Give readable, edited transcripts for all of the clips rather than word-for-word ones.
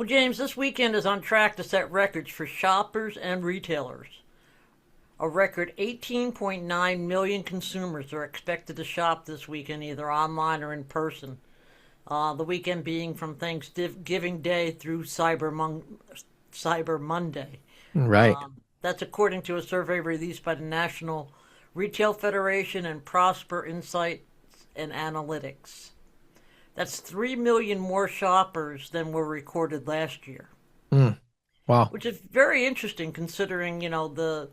Well, James, this weekend is on track to set records for shoppers and retailers. A record 18.9 million consumers are expected to shop this weekend, either online or in person. The weekend being from Thanksgiving Day through Cyber Monday. Right. That's according to a survey released by the National Retail Federation and Prosper Insights and Analytics. That's 3 million more shoppers than were recorded last year, Mm. Wow. which is very interesting considering, the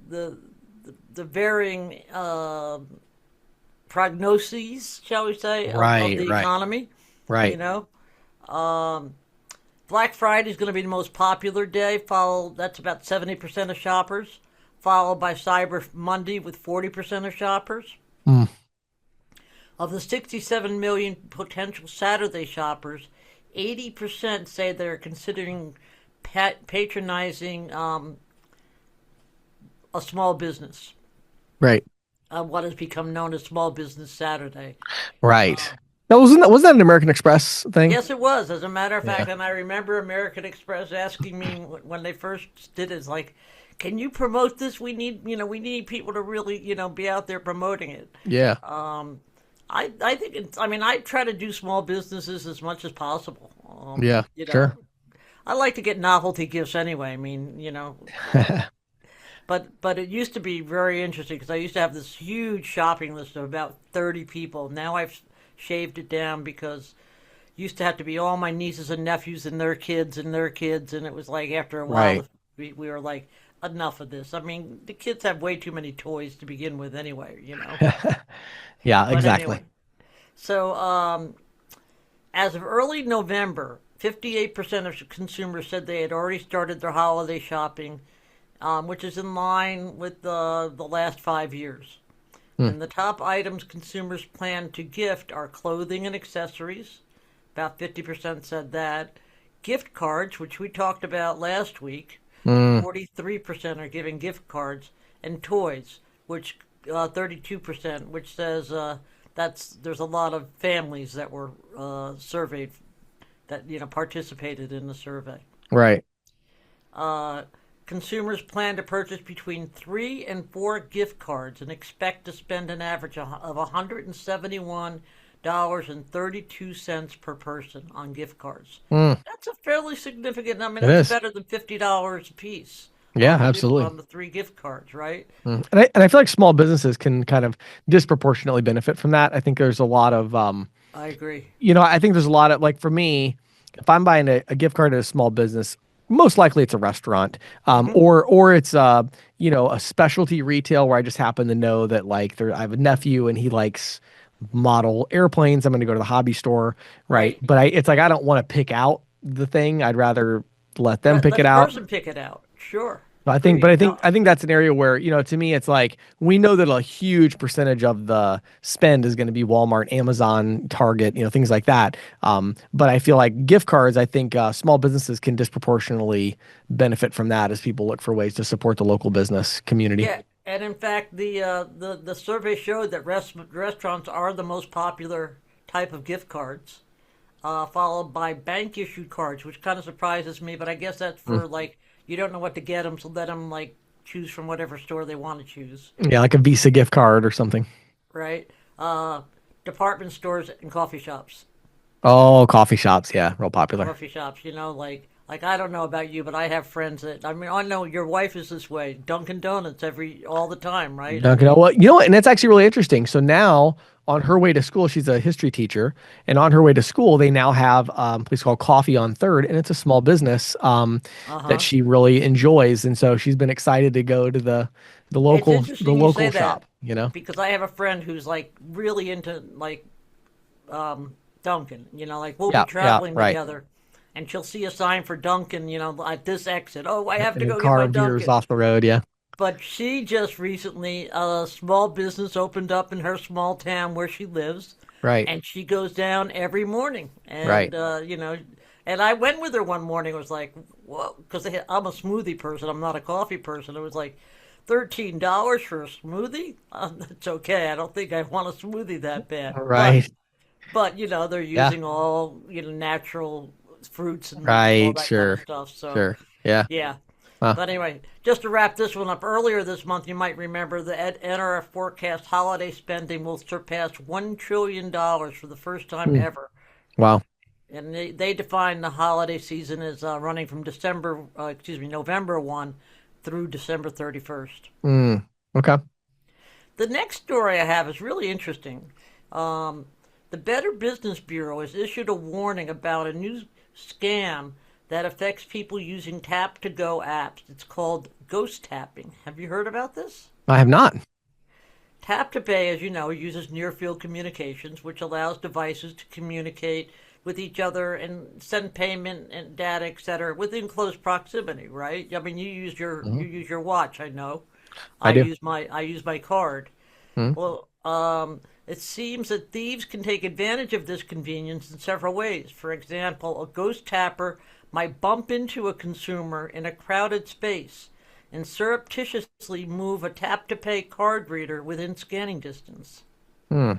the varying prognoses, shall we say, of Right, the right, economy. You right. know, um, Black Friday is going to be the most popular day. That's about 70% of shoppers, followed by Cyber Monday with 40% of shoppers. Mm. Of the 67 million potential Saturday shoppers, 80% say they're considering patronizing a small business, Right, what has become known as Small Business Saturday. right. Now, wasn't that an American Express thing? Yes, it was. As a matter of Yeah. fact, and I remember American Express asking me when they first did it, it's like, "Can you promote this? We need people to really, be out there promoting it." Yeah. I think I mean, I try to do small businesses as much as possible. Yeah. Sure. I like to get novelty gifts anyway. I mean, but it used to be very interesting because I used to have this huge shopping list of about 30 people. Now I've shaved it down because it used to have to be all my nieces and nephews and their kids and their kids, and it was like after a while Right. we were like, enough of this. I mean, the kids have way too many toys to begin with anyway. Yeah, But exactly. anyway, so as of early November, 58% of consumers said they had already started their holiday shopping, which is in line with the last 5 years. Hmm. And the top items consumers plan to gift are clothing and accessories. About 50% said that. Gift cards, which we talked about last week, Mm. 43% are giving gift cards. And toys, which 32%, which says there's a lot of families that were surveyed that participated in the survey. Right. Uh, Consumers plan to purchase between 3 and 4 gift cards and expect to spend an average of $171.32 per person on gift cards. Mm. That's a fairly significant. I mean, It that's is. better than $50 a piece Yeah, on absolutely. on the 3 gift cards, right? Mm. And I feel like small businesses can kind of disproportionately benefit from that. I think there's a lot of I agree. I think there's a lot of like for me, if I'm buying a gift card at a small business, most likely it's a restaurant, Hmm. or it's a specialty retail where I just happen to know that like I have a nephew and he likes model airplanes. I'm going to go to the hobby store, right? Right. But it's like I don't want to pick out the thing. I'd rather let them pick Let it the out. person pick it out. Sure. But Agreed. I think No, I think that's an area where, to me it's like we know that a huge percentage of the spend is going to be Walmart, Amazon, Target, things like that. But I feel like gift cards, I think small businesses can disproportionately benefit from that as people look for ways to support the local business community. yeah, and in fact, the survey showed that restaurants are the most popular type of gift cards, followed by bank issued cards, which kind of surprises me. But I guess that's Mm. for like you don't know what to get them, so let them like choose from whatever store they want to choose, Yeah, like a Visa gift card or something. right? Uh, Department stores and coffee shops. Oh, coffee shops, yeah, real popular. Coffee shops, like I don't know about you, but I have friends that I mean I know your wife is this way. Dunkin' Donuts all the time, right? I Dunkin', mean, well, and that's actually really interesting. So now, on her way to school, she's a history teacher, and on her way to school, they now have a place called Coffee on Third, and it's a small business uh that huh. she really enjoys, and so she's been excited to go to the It's local the interesting you say local that shop. You know? because I have a friend who's like really into like Dunkin'. Like we'll be Yeah, yeah, traveling right. together, and she'll see a sign for Dunkin'. At this exit. Oh, I have And to then go get my car veers Dunkin'. off the road. Yeah, But she just recently a small business opened up in her small town where she lives, right, and she goes down every morning. right. And and I went with her one morning. It was like, whoa, because I'm a smoothie person. I'm not a coffee person. It was like $13 for a smoothie. It's okay. I don't think I want a smoothie that bad. But Right. they're Yeah. using all natural fruits and all Right. that kind of Sure. stuff. So Sure. Yeah. yeah. Huh. But anyway, just to wrap this one up, earlier this month, you might remember the NRF forecast holiday spending will surpass $1 trillion for the first time Hmm. ever. Wow. And they define the holiday season as running from November 1 through December 31st. Mm. Okay. The next story I have is really interesting. Um, the Better Business Bureau has issued a warning about a new scam that affects people using tap to go apps. It's called ghost tapping. Have you heard about this? I have not. Tap to Pay, as you know, uses near field communications, which allows devices to communicate with each other and send payment and data, etc., within close proximity. Right? I mean, Mhm. you use your watch. I know. I do. I use my card. Hmm. Well, it seems that thieves can take advantage of this convenience in several ways. For example, a ghost tapper might bump into a consumer in a crowded space and surreptitiously move a tap to pay card reader within scanning distance. Hmm.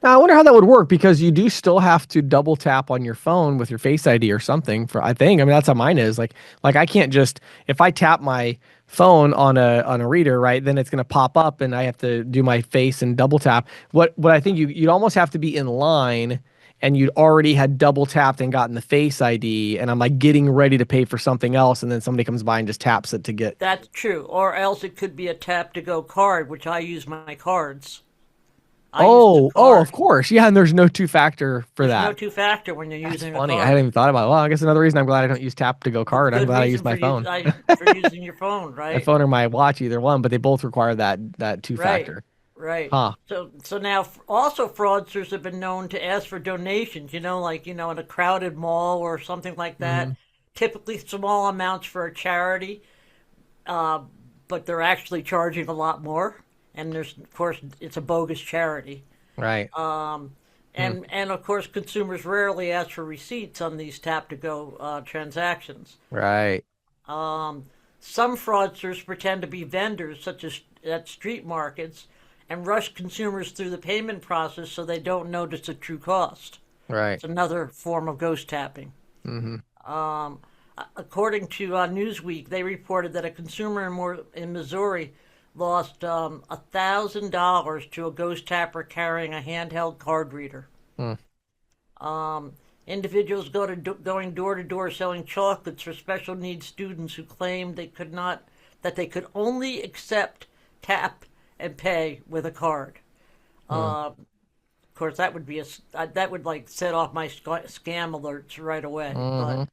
Now, I wonder how that would work because you do still have to double tap on your phone with your Face ID or something for I think. I mean that's how mine is. Like I can't just if I tap my phone on a reader, right, then it's gonna pop up and I have to do my face and double tap. What I think you'd almost have to be in line and you'd already had double tapped and gotten the Face ID and I'm like getting ready to pay for something else and then somebody comes by and just taps it to get. That's true. Or else it could be a tap to go card, which I use my cards. I use the Oh, of card. course. Yeah, and there's no two factor for There's no that. two factor when you're That's using a funny. I hadn't card. even thought about it. Well, I guess another reason I'm glad I don't use tap to go It's a card. I'm good glad I use reason my phone. for using your phone, My right? phone or my watch, either one, but they both require that two Right, factor. right. Huh. So now also fraudsters have been known to ask for donations. In a crowded mall or something like Hmm. that. Typically small amounts for a charity, uh, but they're actually charging a lot more. And there's of course it's a bogus charity. Right. Hmm. And of course consumers rarely ask for receipts on these tap to go transactions. Right. Some fraudsters pretend to be vendors, such as at street markets, and rush consumers through the payment process so they don't notice the true cost. Right. It's another form of ghost tapping. Hmm. According to Newsweek, they reported that a consumer in Missouri lost $1,000 to a ghost tapper carrying a handheld card reader. Hmm. Individuals going door to door selling chocolates for special needs students who claimed that they could only accept tap and pay with a card. Hmm. Of course, that would like set off my scam alerts right away. But Hmm.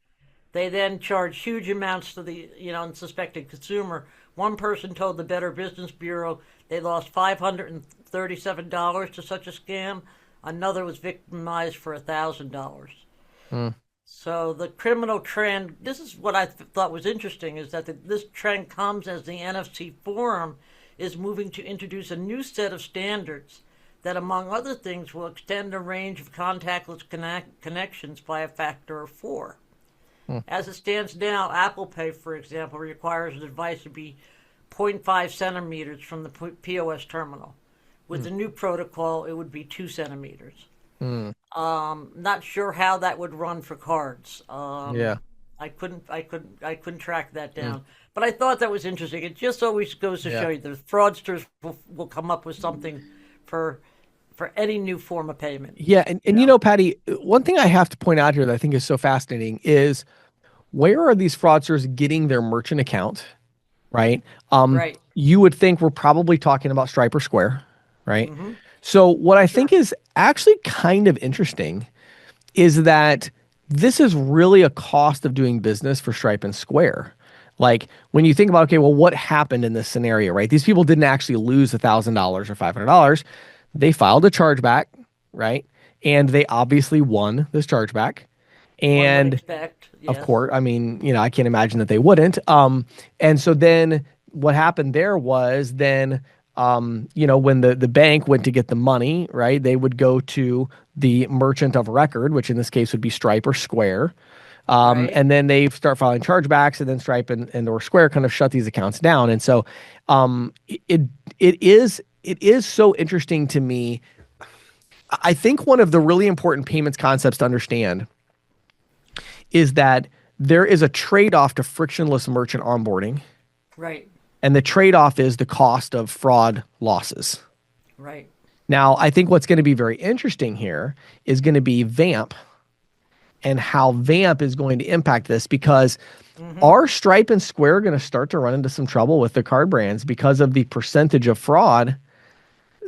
they then charge huge amounts to the unsuspected consumer. One person told the Better Business Bureau they lost $537 to such a scam. Another was victimized for $1,000. Hmm. So the criminal trend, this is what I thought was interesting, is that this trend comes as the NFC Forum is moving to introduce a new set of standards that, among other things, will extend the range of contactless connections by a factor of four. Hmm. As it stands now, Apple Pay, for example, requires a device to be zero point 0.5 centimeters from the POS terminal. With Hmm. the new protocol, it would be 2 centimeters. Hmm. Not sure how that would run for cards. Yeah. I couldn't track that Hmm. down. But I thought that was interesting. It just always goes to Yeah. show you the fraudsters will come up with something for for any new form of payment. Yeah, and You know, Patty, one thing I have to point out here that I think is so fascinating is where are these fraudsters getting their merchant account, right? right? You would think we're probably talking about Stripe or Square, right? Mm-hmm. So what I think Sure. is actually kind of interesting is that this is really a cost of doing business for Stripe and Square. Like when you think about, okay, well, what happened in this scenario, right? These people didn't actually lose $1,000 or $500. They filed a chargeback, right? And they obviously won this chargeback. One would And expect, of yes. course, I mean, I can't imagine that they wouldn't. And so then what happened there was then, when the bank went to get the money, right, they would go to the merchant of record, which in this case would be Stripe or Square. Right. And then they start filing chargebacks, and then Stripe and or Square kind of shut these accounts down. And so, it it is so interesting to me. I think one of the really important payments concepts to understand is that there is a trade-off to frictionless merchant onboarding, Right. and the trade-off is the cost of fraud losses. Right. Now, I think what's going to be very interesting here is going to be Vamp and how Vamp is going to impact this, because Mm-hmm. are Stripe and Square going to start to run into some trouble with the card brands because of the percentage of fraud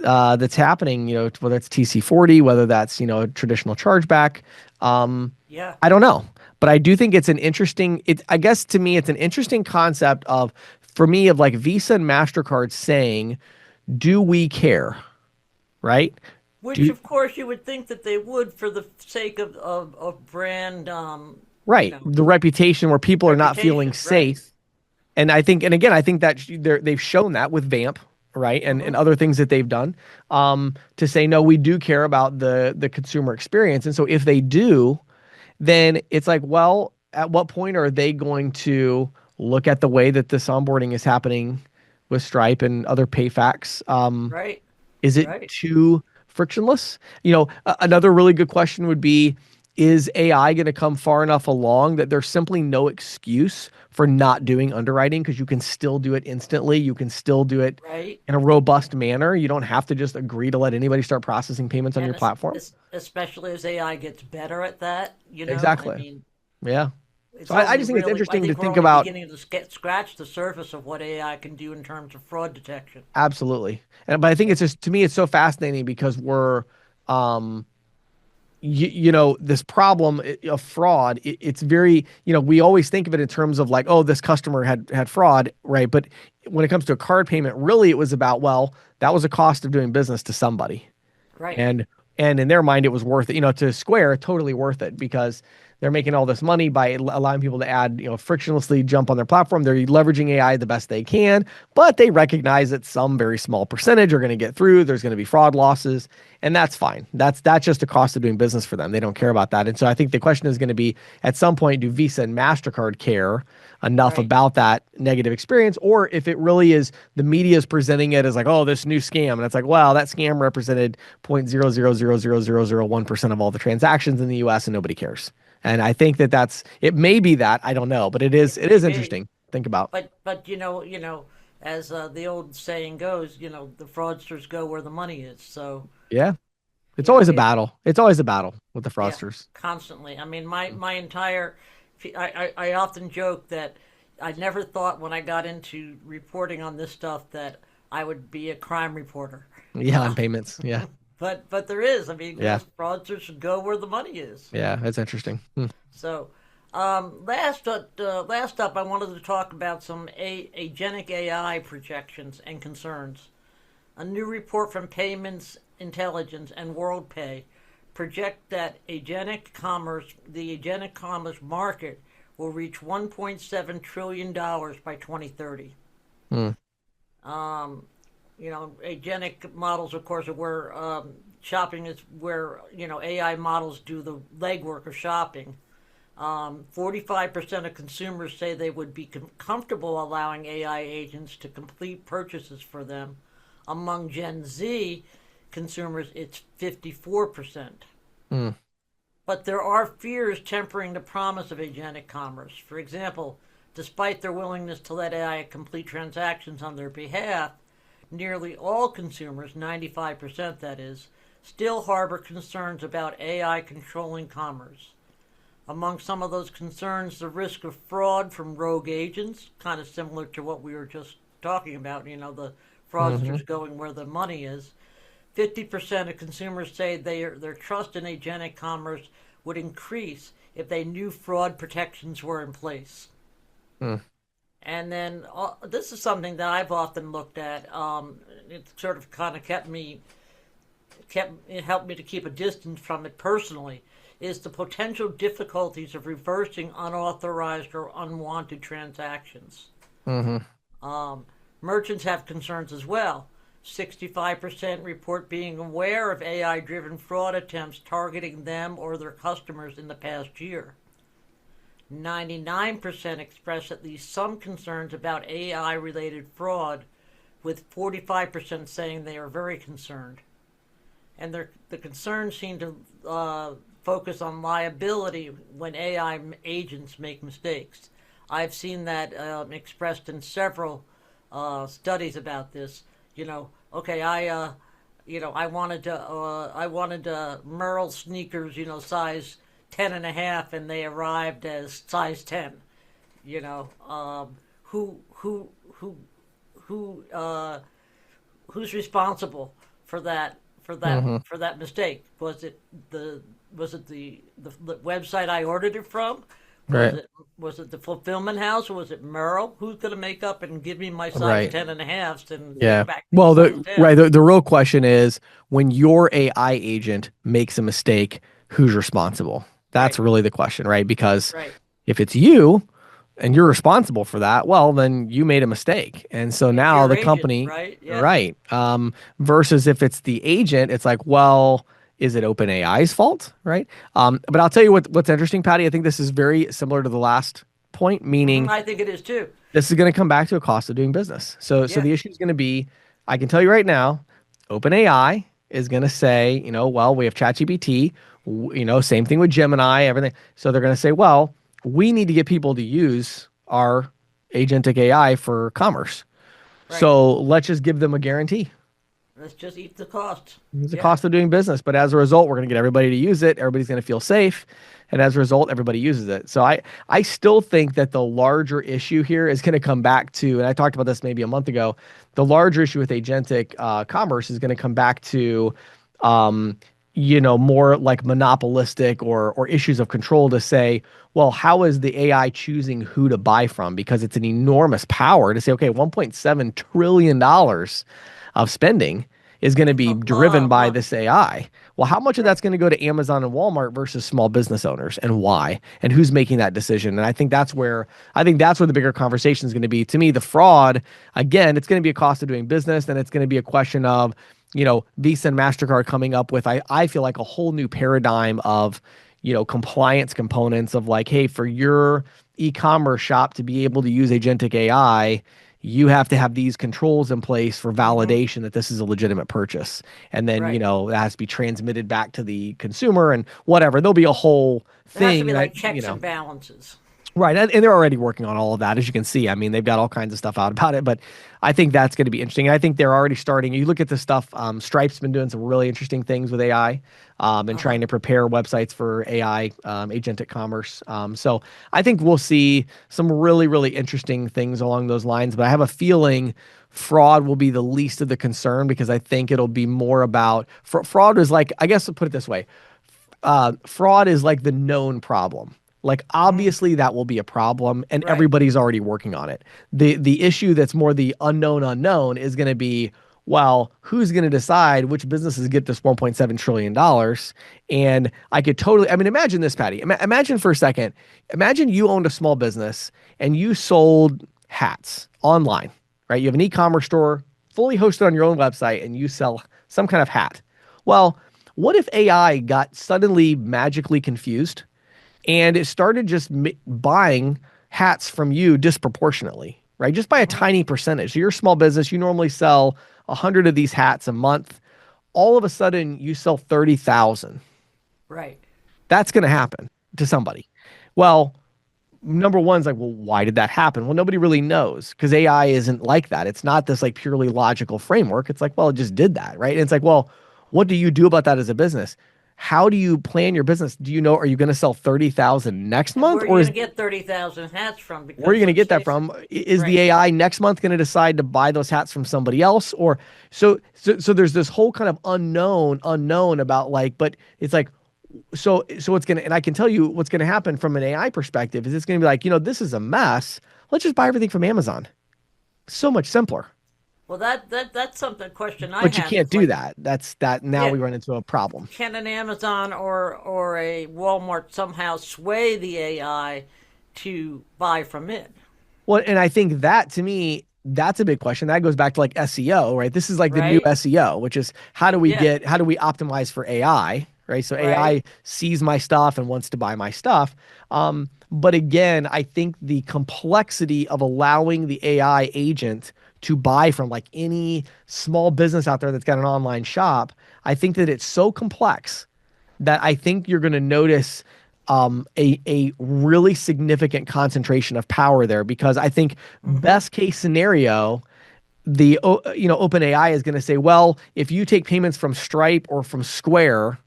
that's happening, whether it's TC40, whether that's, a traditional chargeback. Yeah. I don't know, but I do think it's an interesting, I guess to me, it's an interesting concept for me, of like Visa and MasterCard saying, do we care? Right? Which, Do, of course, you would think that they would for the sake of brand, right. The reputation where people are not feeling reputation. Right. safe. And I think, and again, I think that they've shown that with Vamp, right, and Mm-hmm. other things that they've done, to say no, we do care about the consumer experience. And so if they do, then it's like, well, at what point are they going to look at the way that this onboarding is happening with Stripe and other PayFacs? Right. Is it Right. too frictionless? Another really good question would be, is AI going to come far enough along that there's simply no excuse for not doing underwriting, because you can still do it instantly. You can still do it Right. in a robust manner. You don't have to just agree to let anybody start processing payments on And your platform. especially as AI gets better at that, I Exactly. mean, Yeah. it's So I only just think it's really, I interesting to think we're think only about. beginning to scratch the surface of what AI can do in terms of fraud detection. Absolutely. But I think it's Yeah. just, to me, it's so fascinating because um, this problem of fraud, it's very, we always think of it in terms of like, oh, this customer had fraud, right? But when it comes to a card payment, really it was about, well, that was a cost of doing business to somebody. Right. And in their mind it was worth it, to Square, totally worth it, because they're making all this money by allowing people to add, frictionlessly jump on their platform. They're leveraging AI the best they can, but they recognize that some very small percentage are going to get through. There's going to be fraud losses, and that's fine. That's just a cost of doing business for them. They don't care about that. And so I think the question is going to be, at some point, do Visa and MasterCard care enough Right. about that negative experience? Or if it really is, the media is presenting it as like, oh, this new scam. And it's like, well, that scam represented 0.0000001% of all the transactions in the US, and nobody cares. And I think it may be that, I don't know, but It it may is be, interesting to think about. but as the old saying goes, the fraudsters go where the money is. So, Yeah. It's you know, always a it battle. It's always a battle with the yeah, fraudsters. constantly. I mean, my entire, I often joke that I never thought when I got into reporting on this stuff that I would be a crime reporter. Yeah, on payments. Yeah. But there is. I mean, Yeah. fraudsters should go where the money is. Yeah. It's interesting. So, last up, I wanted to talk about some agentic AI projections and concerns. A new report from Payments Intelligence and WorldPay project that the agentic commerce market will reach $1.7 trillion by 2030. Hmm. Agentic models, of course, are where shopping is where, AI models do the legwork of shopping. 45% of consumers say they would be comfortable allowing AI agents to complete purchases for them. Among Gen Z consumers, it's 54%. Hmm. But there are fears tempering the promise of agentic commerce. For example, despite their willingness to let AI complete transactions on their behalf, nearly all consumers, 95% that is, still harbor concerns about AI controlling commerce. Among some of those concerns, the risk of fraud from rogue agents, kind of similar to what we were just talking about, the Mm-hmm. fraudsters going where the money is. 50% of consumers say their trust in agentic commerce would increase if they knew fraud protections were in place. Hmm. And then this is something that I've often looked at. It sort of kind of it helped me to keep a distance from it personally. Is the potential difficulties of reversing unauthorized or unwanted transactions. Mm-hmm. Merchants have concerns as well. 65% report being aware of AI driven fraud attempts targeting them or their customers in the past year. 99% express at least some concerns about AI related fraud, with 45% saying they are very concerned. And the concerns seem to focus on liability when AI agents make mistakes. I've seen that expressed in several studies about this. Okay, I wanted Merle sneakers, size 10 and a half, and they arrived as size 10. You know, who who who who who's responsible for that Hmm. for that mistake? Was it the website I ordered it from? Was Right. it was it the fulfillment house, or was it Merle? Who's going to make up and give me my size Right. 10 and a half and Yeah. expect me Well, size the 10? right, the real question is when your AI agent makes a mistake, who's responsible? That's Right, really the question, right? Because right. if it's you and you're responsible for that, well, then you made a mistake. And so It's now your the agent, company, right? Yeah. right? Versus if it's the agent, it's like, well, is it OpenAI's fault, right? But I'll tell you what's interesting, Patty. I think this is very similar to the last point, meaning I think it is too. this is going to come back to a cost of doing business. So Yeah. the issue is going to be, I can tell you right now, OpenAI is going to say, well, we have ChatGPT, same thing with Gemini, everything. So they're going to say, well, we need to get people to use our agentic AI for commerce. Right. So let's just give them a guarantee. Let's just eat the cost. It's the Yeah. cost of doing business, but as a result, we're going to get everybody to use it. Everybody's going to feel safe, and as a result, everybody uses it. So I still think that the larger issue here is going to come back to, and I talked about this maybe a month ago. The larger issue with agentic commerce is going to come back to, um, more like monopolistic or issues of control to say, well, how is the AI choosing who to buy from? Because it's an enormous power to say, okay, $1.7 trillion of spending is going to It's a be lot driven of by money. this AI. Well, how much of Right. that's going to go to Amazon and Walmart versus small business owners, and why, and who's making that decision? And I think that's where the bigger conversation is going to be. To me, the fraud, again, it's going to be a cost of doing business, and it's going to be a question of Visa and MasterCard coming up with, I feel like, a whole new paradigm of compliance components of like, hey, for your e-commerce shop to be able to use agentic AI, you have to have these controls in place for validation that this is a legitimate purchase. And then, Right. that has to be transmitted back to the consumer and whatever. There'll be a whole There has to thing. be And like checks and balances. right. And they're already working on all of that, as you can see. I mean, they've got all kinds of stuff out about it, but I think that's going to be interesting. And I think they're already starting. You look at the stuff, Stripe's been doing some really interesting things with AI, and Uh huh. trying to prepare websites for AI, agentic commerce. So I think we'll see some really, really interesting things along those lines. But I have a feeling fraud will be the least of the concern because I think it'll be more about fraud is like, I guess, to put it this way, fraud is like the known problem. Like obviously that will be a problem and Right. everybody's already working on it. The issue that's more the unknown is going to be, well, who's going to decide which businesses get this $1.7 trillion? And I mean, imagine this, Patty. Imagine for a second, imagine you owned a small business and you sold hats online, right? You have an e-commerce store fully hosted on your own website and you sell some kind of hat. Well, what if AI got suddenly magically confused and it started just buying hats from you disproportionately, right? Just by a tiny percentage. So you're a small business, you normally sell 100 of these hats a month. All of a sudden, you sell 30,000. Right. That's going to happen to somebody. Well, number one's like, well, why did that happen? Well, nobody really knows because AI isn't like that. It's not this like purely logical framework. It's like, well, it just did that, right? And it's like, well, what do you do about that as a business? How do you plan your business? Do you know, are you going to sell 30,000 next And month where are you or going is to get 30,000 hats from? where are you Because going to let's get that face it. from? Is the Right. AI next month going to decide to buy those hats from somebody else? Or so there's this whole kind of unknown about like, but it's like, so it's gonna, and I can tell you what's gonna happen from an AI perspective is it's gonna be like, this is a mess. Let's just buy everything from Amazon. So much simpler. Well, that's something question I But you have can't is do like, that. That's that now yeah, we run into a problem. can an Amazon or a Walmart somehow sway the AI to buy from it? Well, and I think that to me, that's a big question. That goes back to like SEO, right? This is like the new Right? SEO, which is Yeah. how do we optimize for AI, right? So Right. AI sees my stuff and wants to buy my stuff. But again, I think the complexity of allowing the AI agent to buy from like any small business out there that's got an online shop, I think that it's so complex that I think you're going to notice a really significant concentration of power there, because I think Mm-hmm. best case scenario, OpenAI is going to say, well, if you take payments from Stripe or from Square,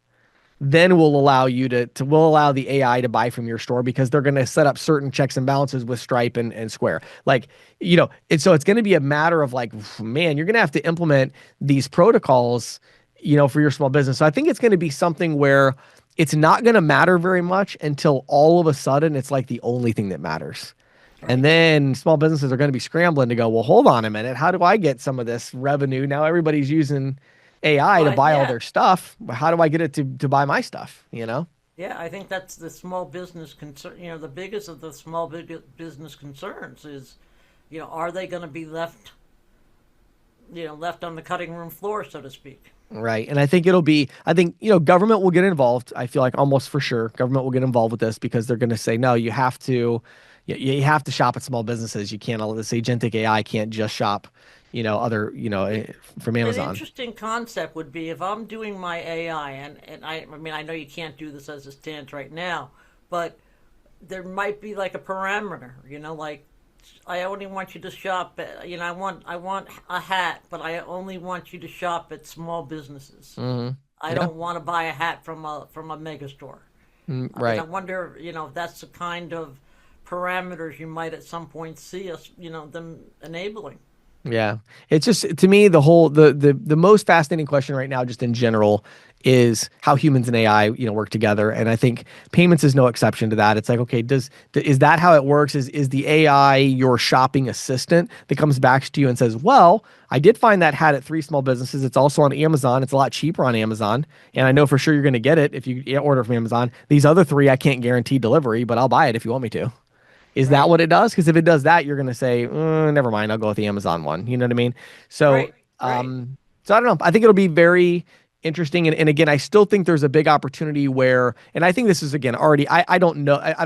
then we'll allow you to we'll allow the AI to buy from your store, because they're going to set up certain checks and balances with Stripe and Square. Like, and so it's going to be a matter of like, man, you're going to have to implement these protocols, for your small business. So I think it's going to be something where it's not going to matter very much until all of a sudden it's like the only thing that matters. And Right. then small businesses are going to be scrambling to go, well, hold on a minute. How do I get some of this revenue? Now everybody's using AI to Well, buy all yeah, their stuff. How do I get it to buy my stuff? yeah. I think that's the small business concern. The biggest of the small business concerns is, are they going to be left on the cutting room floor, so to speak? Right. And I think, government will get involved. I feel like almost for sure government will get involved with this, because they're going to say, no, you have to shop at small businesses. You can't, this agentic AI can't just shop, from An Amazon. interesting concept would be if I'm doing my AI, and I mean, I know you can't do this as it stands right now, but there might be like a parameter, like I only want you to shop at, I want a hat, but I only want you to shop at small businesses. Hmm. I Yeah. don't want to buy a hat from a mega store. I mean, I Right. wonder, if that's the kind of parameters you might at some point see us, them enabling. Yeah. It's just, to me, the most fascinating question right now, just in general, is how humans and AI, work together. And I think payments is no exception to that. It's like, okay, is that how it works? Is the AI your shopping assistant that comes back to you and says, well, I did find that hat at three small businesses. It's also on Amazon. It's a lot cheaper on Amazon. And I know for sure you're going to get it if you order from Amazon. These other three, I can't guarantee delivery, but I'll buy it if you want me to. Is that Right, what it does? Because if it does that, you're going to say, never mind, I'll go with the Amazon one. You know what I mean? So, right, right. so I don't know. I think it'll be very interesting. And again, I still think there's a big opportunity where, and I think this is again already, I don't know, I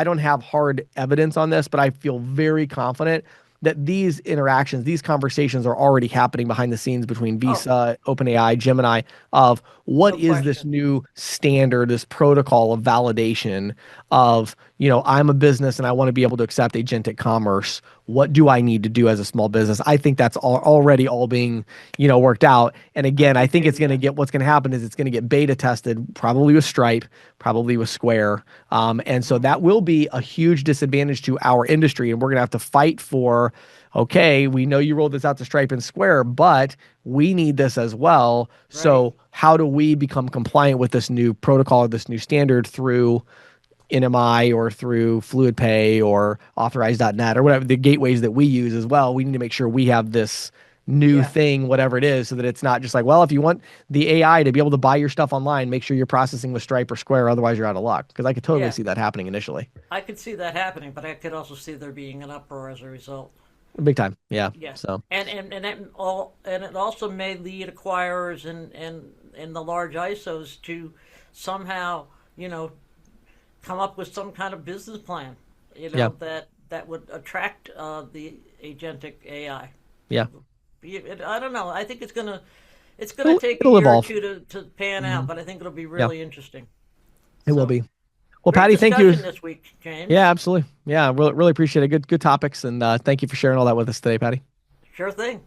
don't have hard evidence on this, but I feel very confident that these interactions, these conversations are already happening behind the scenes between Oh, Visa, OpenAI, Gemini, of what no is this question. new standard, this protocol of validation of, I'm a business and I want to be able to accept agentic commerce. What do I need to do as a small business? I think that's already all being, worked out. And I again, I do think too. Yeah. what's going to happen is it's going to get beta tested, probably with Stripe, probably with Square. And so Mm-hmm. that will be a huge disadvantage to our industry. And we're going to have to fight for, okay, we know you rolled this out to Stripe and Square, but we need this as well. Right. So how do we become compliant with this new protocol, this new standard through NMI or through Fluid Pay or Authorize.net or whatever the gateways that we use as well? We need to make sure we have this new Yeah. thing, whatever it is, so that it's not just like, well, if you want the AI to be able to buy your stuff online, make sure you're processing with Stripe or Square, otherwise you're out of luck. Because I could totally Yeah. see that happening initially. I could see that happening, but I could also see there being an uproar as a result. Big time. Yeah. Yeah. So, And it also may lead acquirers and the large ISOs to somehow, you know, come up with some kind of business plan, yeah. that would attract the agentic AI. Yeah. I don't know. I think it's gonna take a It'll year or evolve. two to pan out, Hmm. but I think it'll be Yeah. really interesting. It will So be. Well, great Patty, thank you. discussion this week, Yeah, James. absolutely. Yeah, really, really appreciate it. Good topics. And thank you for sharing all that with us today, Patty. Sure thing.